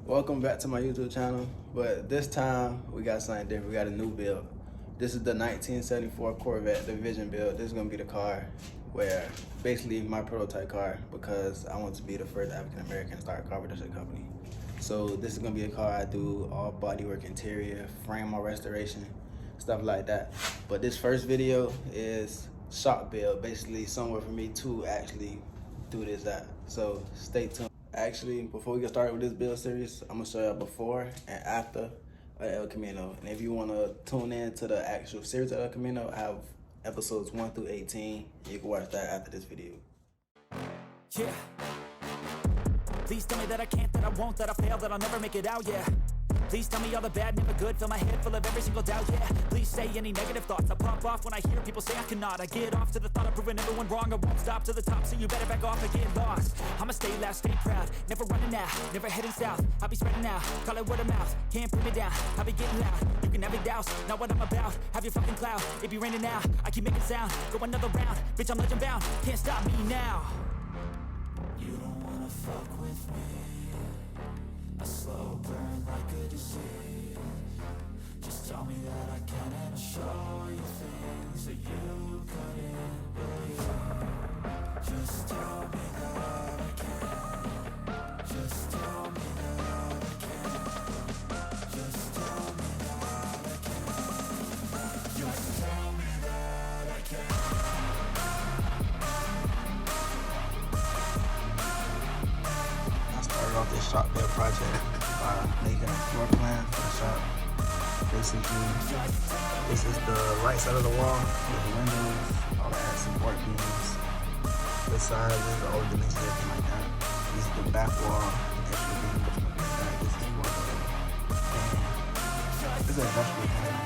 Welcome back to my YouTube channel, but this time we got something different. We got a new build. This is the 1974 Corvette, the Vision build. This is gonna be the car where, basically my prototype car, because I want to be the first African American to start a car dealership company. So this is gonna be a car I do all bodywork, interior, frame or restoration, stuff like that. But this first video is shop build, basically somewhere for me to actually do this at. So stay tuned. Actually, before we get started with this build series, I'm gonna show y'all before and after El Camino. And if you wanna tune in to the actual series of El Camino, I have episodes 1 through 18. You can watch that after this video. Yeah. Please tell me that I can't, that I won't, that I fail, that I'll never make it out, yeah. Please tell me all the bad, never good, fill my head full of every single doubt, yeah. Please say any negative thoughts, I pop off when I hear people say I cannot. I get off to the thought of proving everyone wrong, I won't stop to the top, so you better back off and get lost. I'ma stay loud, stay proud, never running out, never heading south. I'll be spreading out, call it word of mouth, can't put me down, I'll be getting loud. You can have your doubts, not what I'm about, have your fucking cloud. It be raining now, I keep making sound, go another round, bitch I'm legend bound, can't stop me now. You don't wanna fuck with me, a slow burn like a disease. Just tell me that I can and I'll show you things that you couldn't believe. Just tell me that I can. Just tell me that I can. Just tell me that I can. Just tell me that I can. I started off this shop build project by making a floor plan for the shop. Basically, this is the right side of the wall with the windows, all that support beams. The sides is all the dimensions, everything like that. This is the back wall, extra beams like that. This is for the fan. This is an industrial fan.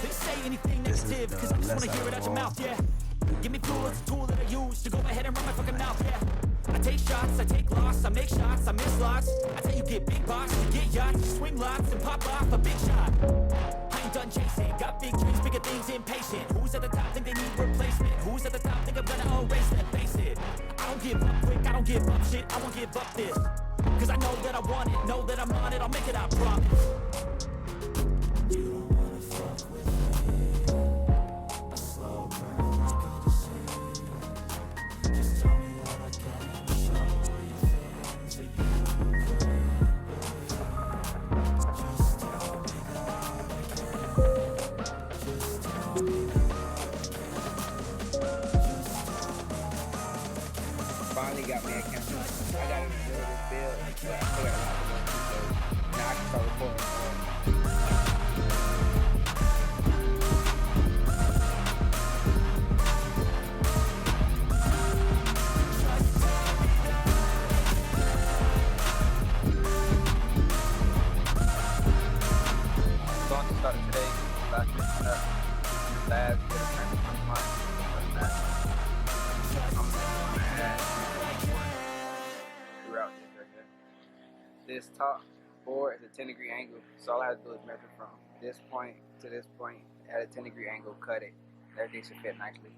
They say anything negative, cause I just wanna hear it out your mouth, yeah. Give me fuel, it's a tool that I use to go ahead and run my fucking mouth, yeah. I take shots, I take loss, I make shots, I miss lots. I tell you get big box, you get yachts, you swing lots and pop off a big shot. I ain't done chasing, got big dreams, bigger things, impatient. Who's at the top think they need replacement? Who's at the top think I'm gonna erase that, face it. I don't give up quick, I don't give up shit, I won't give up this. Cause I know that I want it, know that I'm on it, I'll make it, I promise. You don't wanna fuck with me, a slow burn like a disease. Just tell me that I can. Finally got me a camera. I got to build this build, but I still got a lot to do, so now I can start recording more. Going to start today, last week up, lab, get a training from mine, but that. I'm gonna add throughout this right here. This top board is a 10-degree angle, so all I have to do is measure from this point to this point at a 10-degree angle, cut it, and everything should fit nicely.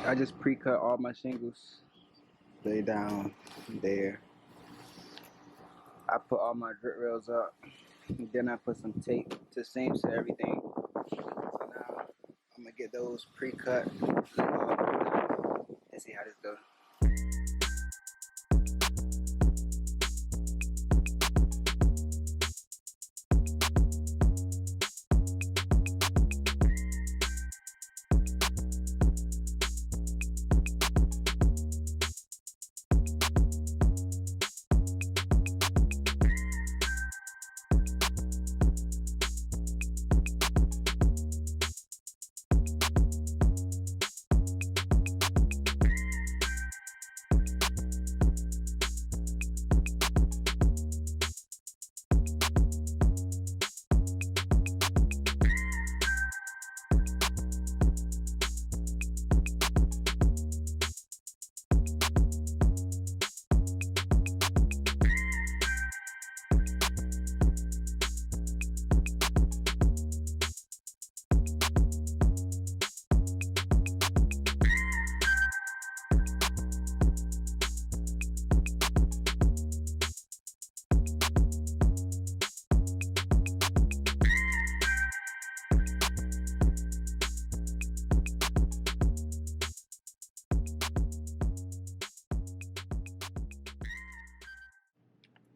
I just pre-cut all my shingles. Lay down there. I put all my drip rails up. And then I put some tape to seams to everything. So now I'm gonna get those pre-cut and see how this goes.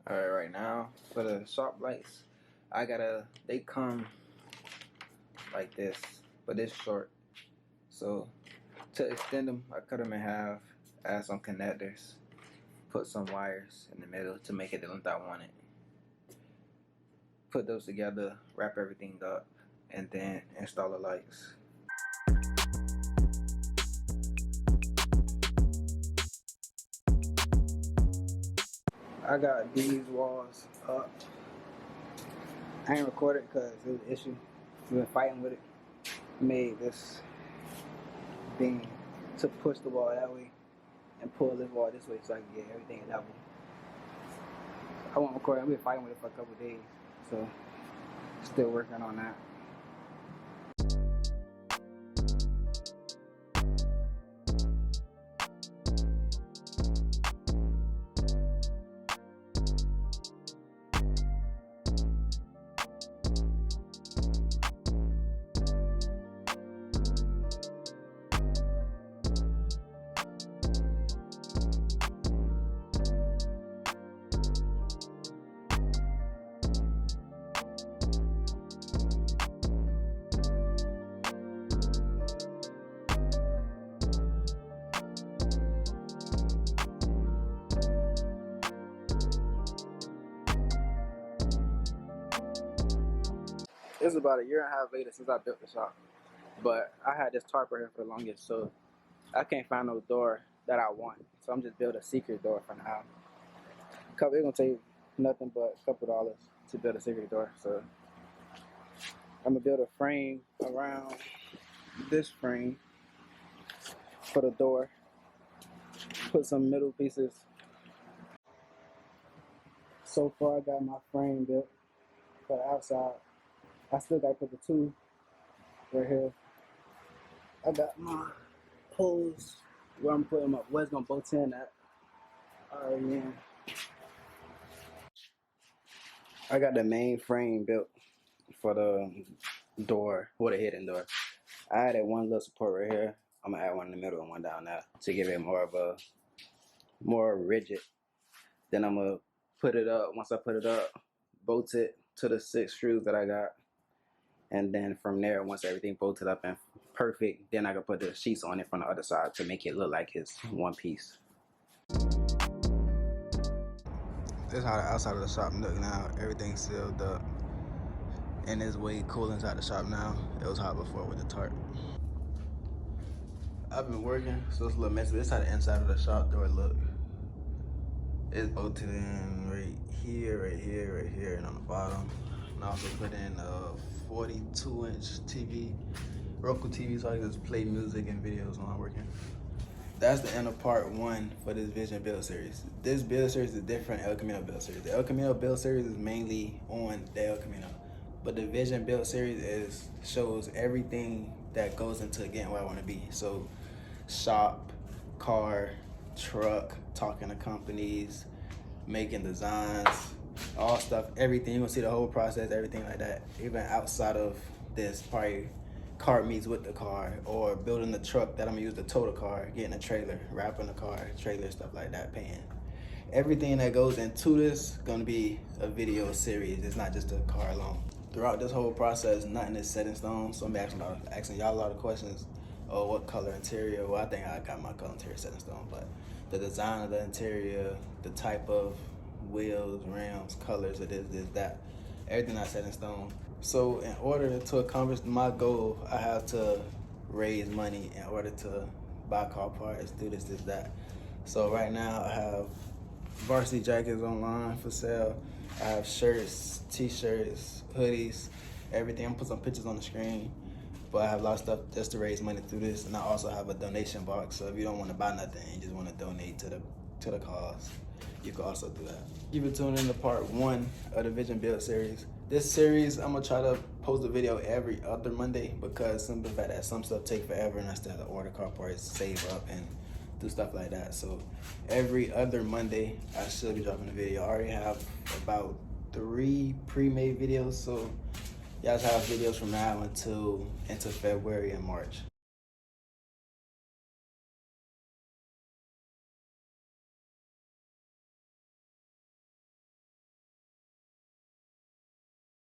Alright, right now for the sharp lights, they come like this, but it's short. So to extend them, I cut them in half, add some connectors, put some wires in the middle to make it the length I want it. Put those together, wrap everything up, and then install the lights. I got these walls up. I ain't recorded because it was an issue. We've been fighting with it. Made this thing to push the wall that way and pull this wall this way so I can get everything level. I won't record it. I've been fighting with it for a couple of days, so still working on that. It's about a year and a half later since I built the shop, but I had this tarp right here for the longest, so I can't find no door that I want. So I'm just building a secret door for now. It's gonna take nothing but a couple dollars to build a secret door. So I'm gonna build a frame around this frame for the door. Put some middle pieces. So far I got my frame built for the outside. I still gotta put the two right here. I got my poles where I'm putting my where's gonna bolt in at. Alright, man. I got the main frame built for the door, or the hidden door. I added one little support right here. I'm gonna add one in the middle and one down there to give it more rigid. Then I'm gonna put it up. Once I put it up, bolt it to the 6 screws that I got. And then from there, once everything bolted up and perfect, then I can put the sheets on it from the other side to make it look like it's one piece. This is how the outside of the shop look now. Everything's sealed up. And it's way cool inside the shop now. It was hot before with the tarp. I've been working, so it's a little messy. This is how the inside of the shop door look. It's bolted in right here, and on the bottom. And I also put in a 42-inch TV, Roku TV, so I can just play music and videos when I'm working. That's the end of part 1 for this Vision build series. This build series is different than El Camino build series. The El Camino build series is mainly on the El Camino, but the Vision build series shows everything that goes into getting where I want to be. So shop, car, truck, talking to companies, making designs, all stuff, everything. You're gonna see the whole process, everything like that. Even outside of this, probably car meets with the car, or building the truck that I'm gonna use to tow the car, getting a trailer, wrapping the car, trailer, stuff like that, paying. Everything that goes into this gonna be a video series. It's not just a car alone. Throughout this whole process, nothing is set in stone. So I'm asking y'all a lot of questions. Oh, what color interior? Well, I think I got my color interior set in stone, but the design of the interior, the type of wheels, rims, colors, it is this, that, everything I set in stone. So in order to accomplish my goal, I have to raise money in order to buy car parts, do this, that. So right now I have varsity jackets online for sale. I have shirts, t-shirts, hoodies, everything. I'm gonna put some pictures on the screen. But I have a lot of stuff just to raise money through this, and I also have a donation box. So if you don't want to buy nothing, you just want to donate to the cause, you can also do that. Keep it tuned in to part 1 of the Vision Build series. This series, I'm gonna try to post a video every other Monday because some of the fact that some stuff take forever, and I still have to order car parts, save up, and do stuff like that. So every other Monday, I should be dropping a video. I already have about 3 pre-made videos, so y'all have videos from now until into February and March.